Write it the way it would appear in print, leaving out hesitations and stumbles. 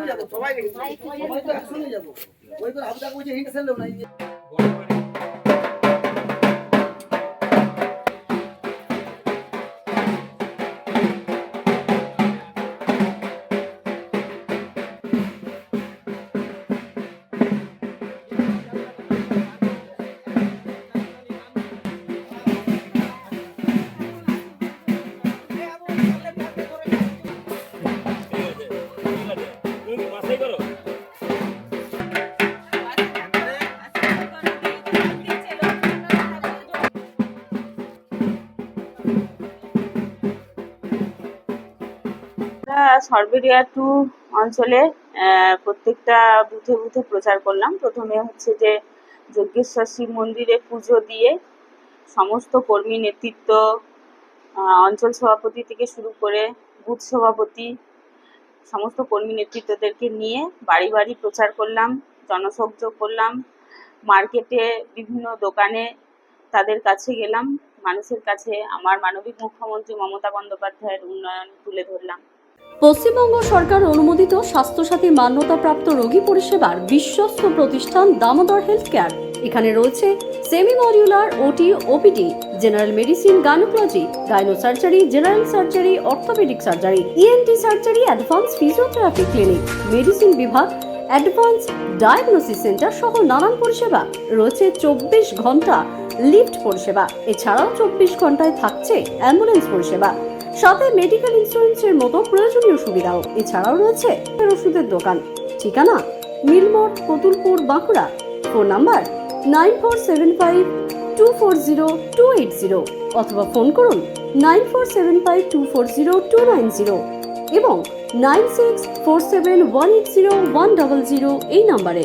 যাবো সবাই সবাই তো একসঙ্গে যাবো ওই তো আবুদা কইছে হিন্ট সেল না সরবেরিয়া 2 অঞ্চলে প্রত্যেকটা বুথে বুথে প্রচার করলাম। প্রথমে হচ্ছে যে যজ্ঞেশ্বর শিব মন্দিরে পুজো দিয়ে সমস্ত কর্মী নেতৃত্ব, অঞ্চল সভাপতি থেকে শুরু করে বুথ সভাপতি, সমস্ত কর্মী নেতৃত্বদেরকে নিয়ে বাড়ি বাড়ি প্রচার করলাম, জনসংযোগ করলাম, মার্কেটে বিভিন্ন দোকানে তাদের কাছে গেলাম, মানুষের কাছে আমার মানবিক মুখ্যমন্ত্রী মমতা বন্দ্যোপাধ্যায়ের উন্নয়ন তুলে ধরলাম। পশ্চিমবঙ্গ সরকার অনুমোদিত স্বাস্থ্যসাথী মান্যতাপ্রাপ্ত রোগী পরিষেবার বিশ্বস্ত প্রতিষ্ঠান দামোদর হেলথ কেয়ার। এখানে রয়েছে semi modular OT, OPD, general medicine, gynaecology, gynae surgery, general surgery, orthopaedic surgery, ENT surgery, advance physiotherapy clinic, medicine বিভাগ, অ্যাডভান্স ডায়াগনোসিস সেন্টার সহ নানান পরিষেবা রয়েছে। 24 ঘন্টা লিফট পরিষেবা, এছাড়াও 24 ঘন্টায় থাকছে অ্যাম্বুলেন্স পরিষেবা, সাথে মেডিকেল ইন্স্যুরেন্সের মতো প্রয়োজনীয় সুবিধাও। এছাড়াও রয়েছে ওষুধের দোকান। ঠিকানা মিলমোড়, কতুলপুর, বাঁকুড়া। ফোন নাম্বার 9475240280 অথবা ফোন করুন 9475240290 এবং 9647180100 এই নম্বরে।